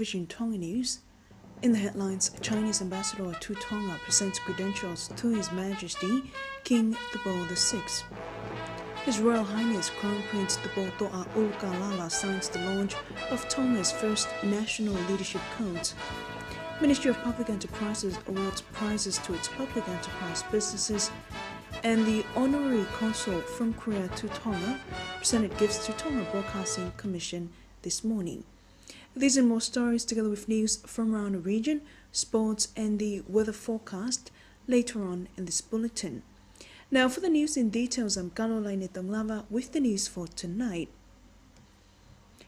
Vision Tonga News. In the headlines, Chinese ambassador to Tonga presents credentials to His Majesty King Teboho VI. His Royal Highness Crown Prince Teboho Toa Ulukalala signs the launch of Tonga's first national leadership codes. Ministry of Public Enterprises awards prizes to its public enterprise businesses, and the Honorary Consul from Korea to Tonga presented gifts to Tonga Broadcasting Commission this morning. These and more stories, together with news from around the region, sports, and the weather forecast later on in this bulletin. Now, for the news in details, I'm Caroline Tamlava with the news for tonight.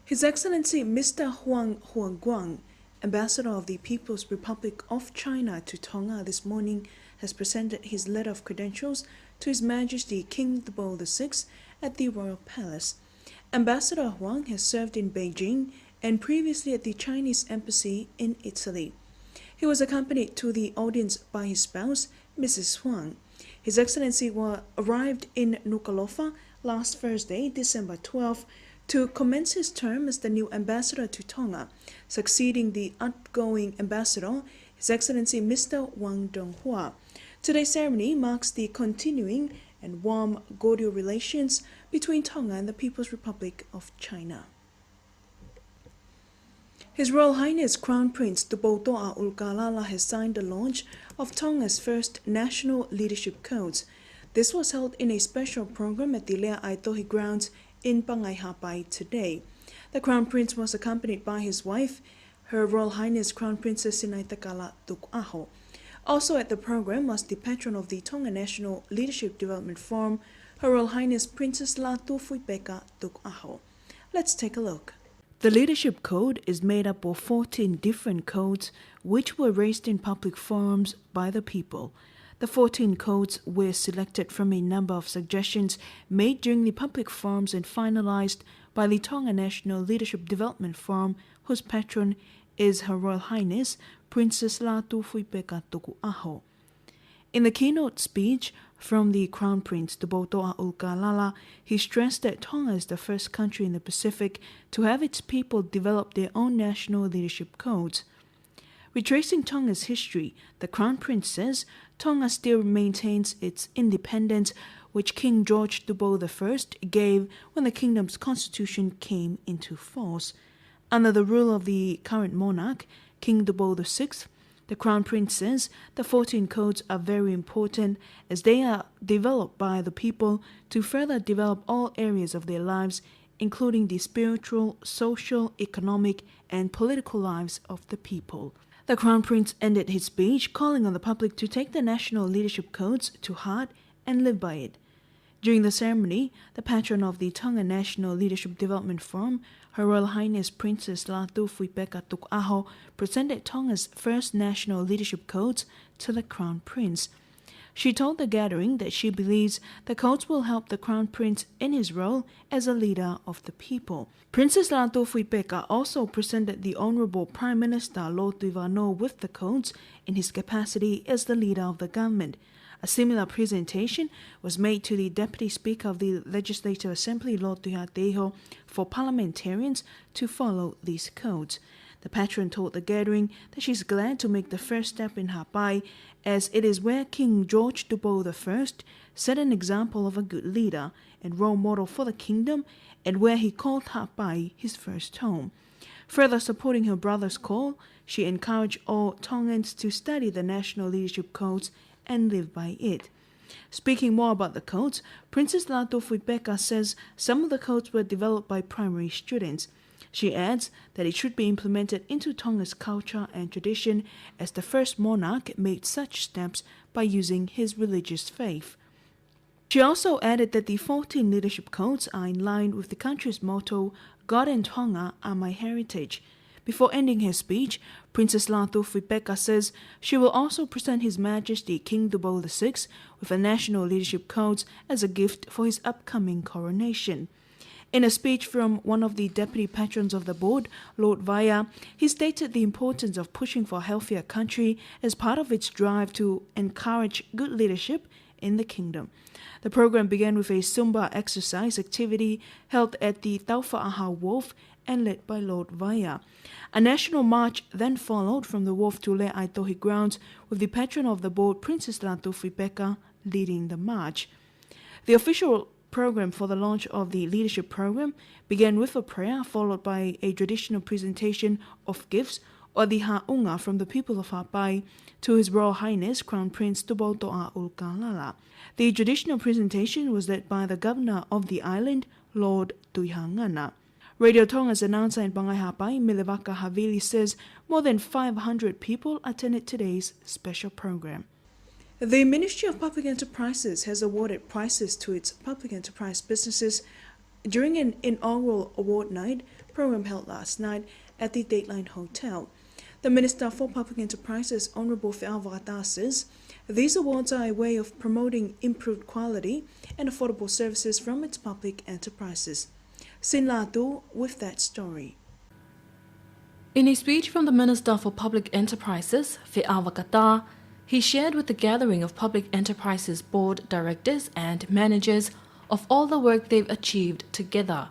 His Excellency Mr. Huang Huangguang, Ambassador of the People's Republic of China to Tonga this morning, has presented his letter of credentials to His Majesty King Teboho VI at the Royal Palace. Ambassador Huang has served in Beijing and previously at the Chinese Embassy in Italy. He was accompanied to the audience by his spouse, Mrs. Huang. His Excellency arrived in Nuku'alofa last Thursday, December 12, to commence his term as the new ambassador to Tonga, succeeding the outgoing ambassador, His Excellency Mr. Wang Donghua. Today's ceremony marks the continuing and warm cordial relations between Tonga and the People's Republic of China. His Royal Highness Crown Prince Teboho Toa Ulukalala has signed the launch of Tonga's first national leadership codes. This was held in a special program at the Lea Aitohi grounds in Pangaihapai today. The Crown Prince was accompanied by his wife, Her Royal Highness Crown Princess Sinaitakala Tuku'aho. Also at the program was the patron of the Tonga National Leadership Development Forum, Her Royal Highness Princess Latu Fuipeka Tuku'aho. Let's take a look. The leadership code is made up of 14 different codes which were raised in public forums by the people. The 14 codes were selected from a number of suggestions made during the public forums and finalized by the Tonga National Leadership Development Forum, whose patron is Her Royal Highness Princess Latu Fuipeka Tuku'aho. In the keynote speech from the Crown Prince Teboho Toa Ulukalala, he stressed that Tonga is the first country in the Pacific to have its people develop their own national leadership codes. Retracing Tonga's history, the Crown Prince says Tonga still maintains its independence, which King George Teboho I gave when the kingdom's constitution came into force. Under the rule of the current monarch, King Teboho VI, the Crown Prince says the 14 codes are very important as they are developed by the people to further develop all areas of their lives, including the spiritual, social, economic, and political lives of the people. The Crown Prince ended his speech calling on the public to take the national leadership codes to heart and live by it. During the ceremony, the patron of the Tonga National Leadership Development Forum, Her Royal Highness Princess Latu Fuipeka Tuku'aho, presented Tonga's first national leadership codes to the Crown Prince. She told the gathering that she believes the codes will help the Crown Prince in his role as a leader of the people. Princess Latu Fuipeka also presented the Honourable Prime Minister Lord Tuivano with the codes in his capacity as the leader of the government. A similar presentation was made to the Deputy Speaker of the Legislative Assembly, Lord Tuihateho, for parliamentarians to follow these codes. The patron told the gathering that she is glad to make the first step in Hapai, as it is where King George Teboho I set an example of a good leader and role model for the kingdom, and where he called Hapai his first home. Further supporting her brother's call, she encouraged all Tongans to study the national leadership codes and live by it. Speaking more about the codes, Princess Latu Fuipeka says some of the codes were developed by primary students. She adds that it should be implemented into Tonga's culture and tradition, as the first monarch made such steps by using his religious faith. She also added that the 14 leadership codes are in line with the country's motto, God and Tonga are my heritage. Before ending her speech, Princess Latu Fuipeka says she will also present His Majesty King Teboho VI with a national leadership codes as a gift for his upcoming coronation. In a speech from one of the deputy patrons of the board, Lord Vaya, he stated the importance of pushing for a healthier country as part of its drive to encourage good leadership in the kingdom. The program began with a Zumba exercise activity held at the Taufa'aha Wharf and led by Lord Vaya. A national march then followed from the wharf to Le Aitohi grounds, with the patron of the boat, Princess Ratu Phipeka, leading the march. The official program for the launch of the leadership program began with a prayer, followed by a traditional presentation of gifts, or the ha'unga, from the people of Hapai to His Royal Highness Crown Prince Tuboto'a Ulkalala. The traditional presentation was led by the governor of the island, Lord Tuihangana. Radio Tonga's announcer in Bangai Hapai, Milivaka Havili, says more than 500 people attended today's special program. The Ministry of Public Enterprises has awarded prizes to its public enterprise businesses during an inaugural award night program held last night at the Dateline Hotel. The Minister for Public Enterprises, Honorable Fe'avata, says these awards are a way of promoting improved quality and affordable services from its public enterprises. Sin Latu with that story. In a speech from the Minister for Public Enterprises, Fe'avata, he shared with the gathering of Public Enterprises board directors and managers of all the work they've achieved together.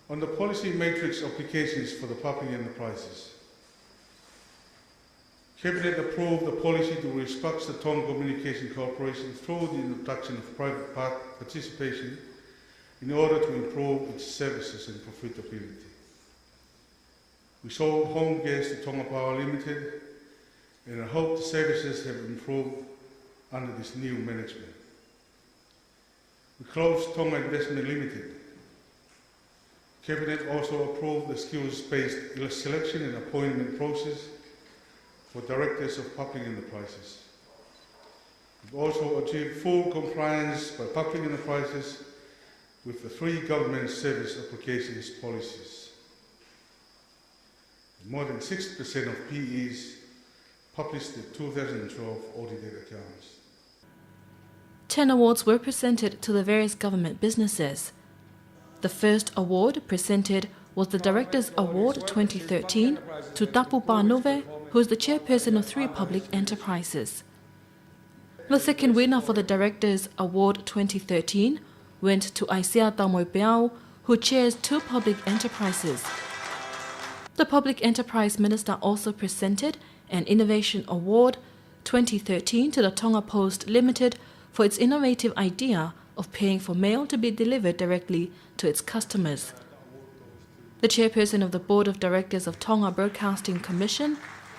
On the policy matrix applications for the public enterprises, Cabinet approved a policy to restructure the Tonga Communication Corporation through the introduction of private participation in order to improve its services and profitability. We sold home gas to Tonga Power Limited, and I hope the services have improved under this new management. We closed Tonga Investment Limited. Cabinet also approved the skills-based selection and appointment process for directors of public enterprises. We've also achieved full compliance by public enterprises with the 3 government service applications policies. More than 60% of PEs published the 2012 audited accounts. 10 awards were presented to the various government businesses. The first award presented was the Directors Award 2013 to Tapu Panove, who is the chairperson of 3 public enterprises. The second winner for the Directors Award 2013 went to Aisia Tamoipeau, who chairs 2 public enterprises. The Public Enterprise Minister also presented an Innovation Award 2013 to the Tonga Post Limited for its innovative idea of paying for mail to be delivered directly to its customers. The chairperson of the Board of Directors of Tonga Broadcasting Commission,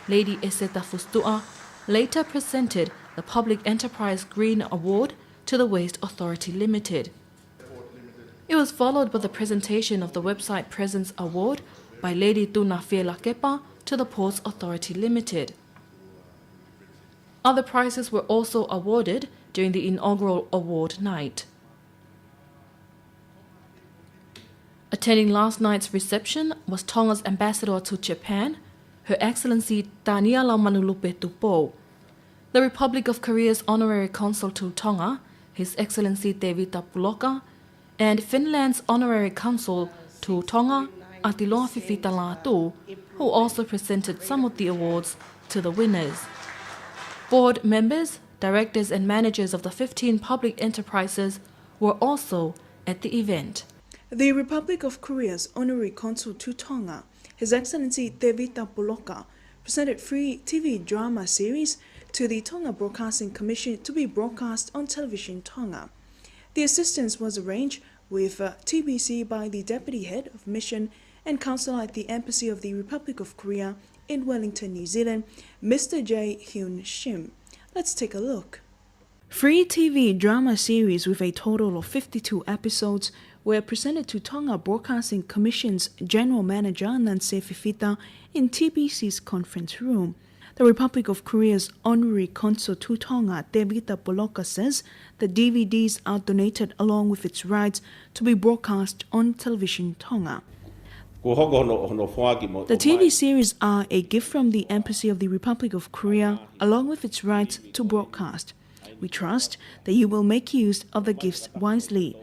Lady Eseta Fustua, later presented the Public Enterprise Green Award to the Waste Authority Limited. It was followed by the presentation of the Website Presence Award by Lady Tuna Fielakepa to the Ports Authority Limited. Other prizes were also awarded during the inaugural award night. Attending last night's reception was Tonga's ambassador to Japan, Her Excellency Taniela Manulupe Tupou, the Republic of Korea's honorary consul to Tonga, His Excellency Tevita Puloka, and Finland's honorary consul to Tonga, Atiloa Fifita Latu, who also presented some of the awards to the winners. Board members, directors and managers of the 15 public enterprises were also at the event. The Republic of Korea's honorary consul to Tonga, His Excellency Tevita Puloka, presented free TV drama series to the Tonga Broadcasting Commission to be broadcast on Television Tonga. The assistance was arranged with TBC by the Deputy Head of Mission and Counsel at the Embassy of the Republic of Korea in Wellington, New Zealand, Mr. Jae Hyun Shim. Let's take a look. Free TV drama series with a total of 52 episodes were presented to Tonga Broadcasting Commission's General Manager Nanse Fifita in TBC's conference room. The Republic of Korea's honorary consul to Tonga, Tevita Puloka, says the DVDs are donated along with its rights to be broadcast on Television Tonga. The TV series are a gift from the Embassy of the Republic of Korea along with its rights to broadcast. We trust that you will make use of the gifts wisely.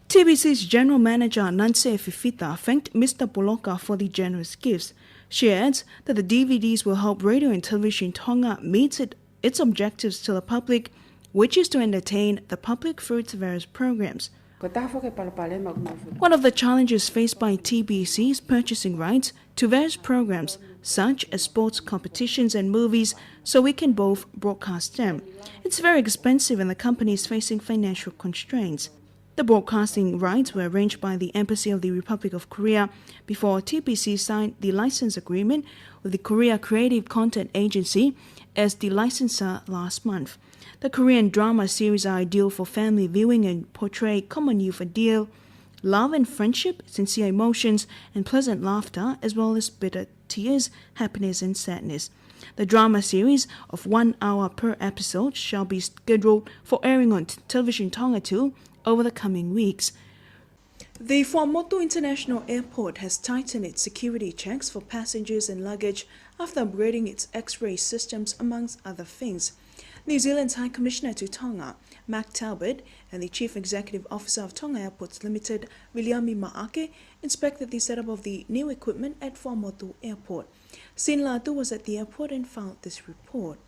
TBC's General Manager Nanse Fifita thanked Mr. Puloka for the generous gifts. She adds that the DVDs will help Radio and Television Tonga meet its objectives to the public, which is to entertain the public through its various programs. One of the challenges faced by TBC is purchasing rights to various programs, such as sports competitions and movies, so we can both broadcast them. It's very expensive and the company is facing financial constraints. The broadcasting rights were arranged by the Embassy of the Republic of Korea before TBC signed the license agreement with the Korea Creative Content Agency as the licensor last month. The Korean drama series are ideal for family viewing and portray common youth ideal, love and friendship, sincere emotions, and pleasant laughter, as well as bitter tears, happiness, and sadness. The drama series of 1 hour per episode shall be scheduled for airing on Television Tonga 2 over the coming weeks. The Tuamotu International Airport has tightened its security checks for passengers and luggage after upgrading its X-ray systems, amongst other things. New Zealand's High Commissioner to Tonga, Mark Talbot, and the Chief Executive Officer of Tonga Airports Limited, Viliami Ma'ake, inspected the setup of the new equipment at Tuamotu Airport. Sin Latu was at the airport and filed this report.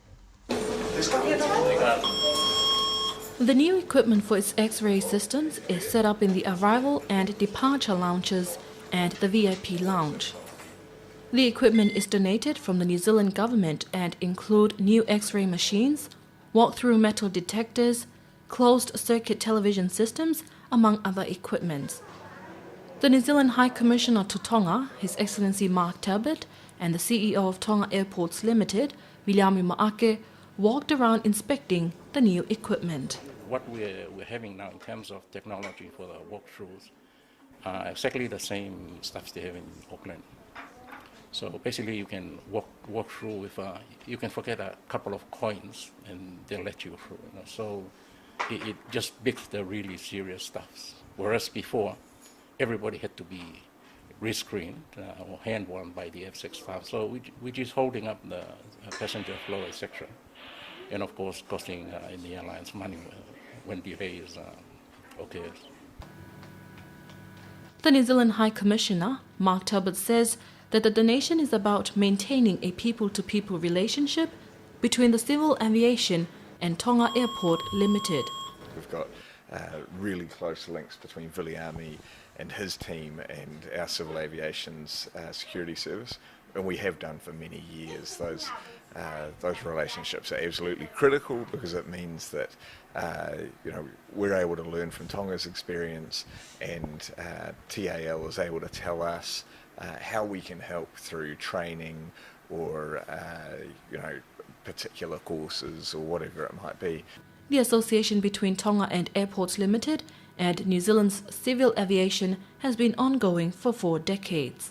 The new equipment for its X-ray systems is set up in the arrival and departure lounges and the VIP lounge. The equipment is donated from the New Zealand government and include new X-ray machines, walk-through metal detectors, closed-circuit television systems, among other equipments. The New Zealand High Commissioner to Tonga, His Excellency Mark Talbot, and the CEO of Tonga Airports Limited, Viliami Ma'ake, walked around inspecting the new equipment. What we're having now in terms of technology for the walkthroughs are exactly the same stuff they have in Auckland. So basically you can walk through with, you can forget a couple of coins and they'll let you through. So it just beats the really serious stuff. Whereas before, everybody had to be rescreened or hand-warmed by the F6 staff. So which is holding up the passenger flow, etc. And of course costing in the airlines money when delays occurs. The New Zealand High Commissioner, Mark Talbot, says that the donation is about maintaining a people-to-people relationship between the civil aviation and Tonga Airport Limited. We've got really close links between Viliami and his team and our civil aviation's security service, and we have done for many years. Those relationships are absolutely critical because it means that we're able to learn from Tonga's experience, and TAL is able to tell us how we can help through training or particular courses or whatever it might be. The association between Tonga and Airports Limited and New Zealand's civil aviation has been ongoing for 4 decades.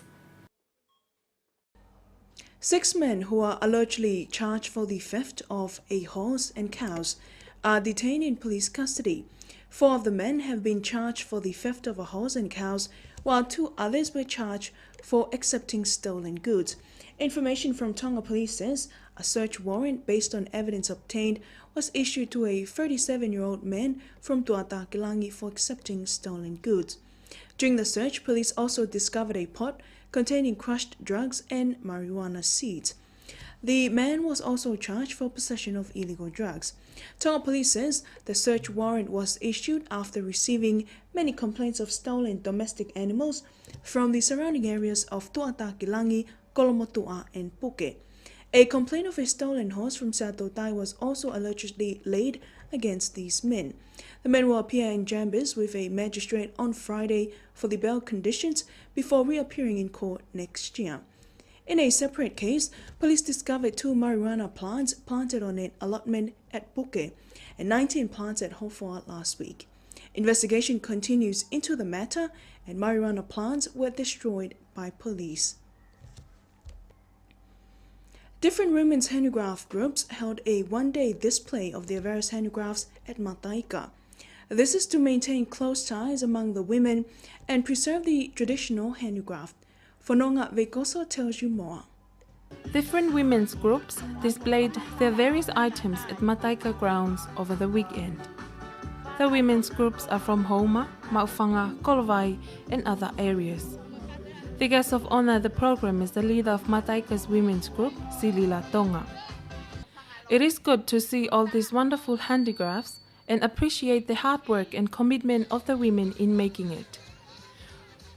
6 men who are allegedly charged for the theft of a horse and cows are detained in police custody. 4 of the men have been charged for the theft of a horse and cows, while 2 others were charged for accepting stolen goods. Information from Tonga Police says a search warrant based on evidence obtained was issued to a 37-year-old man from Tuatakilangi for accepting stolen goods. During the search, police also discovered a pot containing crushed drugs and marijuana seeds. The man was also charged for possession of illegal drugs. Tonga Police says the search warrant was issued after receiving many complaints of stolen domestic animals from the surrounding areas of Tuatakilangi, Kolomotua, and Puke. A complaint of a stolen horse from Satotai was also allegedly laid against these men. The men will appear in Jambis with a magistrate on Friday for the bail conditions before reappearing in court next year. In a separate case, police discovered 2 marijuana plants planted on an allotment at Puke and 19 plants at Hofua last week. Investigation continues into the matter, and marijuana plants were destroyed by police. Different women's handicraft groups held a one-day display of their various handicrafts at Mataika. This is to maintain close ties among the women and preserve the traditional handicraft. Fononga Vekoso tells you more. Different women's groups displayed their various items at Mataika grounds over the weekend. The women's groups are from Houma, Maufanga, Kolovai, and other areas. The guest of honor at the program is the leader of Mataika's women's group, Silila Tonga. It is good to see all these wonderful handicrafts and appreciate the hard work and commitment of the women in making it.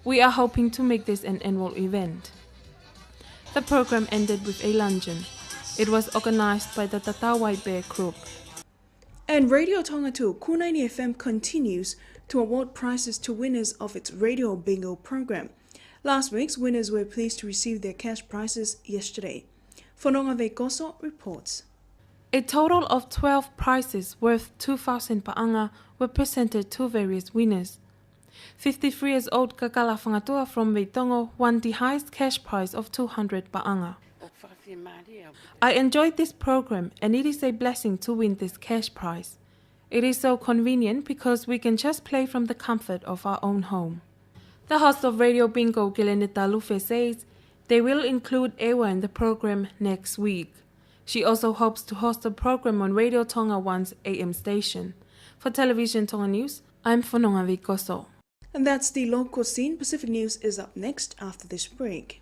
We are hoping to make this an annual event. The program ended with a luncheon. It was organized by the Tata White Bear Group. And Radio Tongatu Ku90 FM continues to award prizes to winners of its Radio Bingo program. Last week's winners were pleased to receive their cash prizes yesterday. Fononga Veikoso reports. A total of 12 prizes worth 2,000 paanga were presented to various winners. 53 years old Kakala Whangatua from Veitongo won the highest cash prize of 200 paanga. I enjoyed this program and it is a blessing to win this cash prize. It is so convenient because we can just play from the comfort of our own home. The host of Radio Bingo, Gelenita Lufe, says they will include Ewa in the program next week. She also hopes to host a program on Radio Tonga 1's AM station. For Television Tonga News, I'm Fononga Veikoso. And that's the local scene. Pacific News is up next after this break.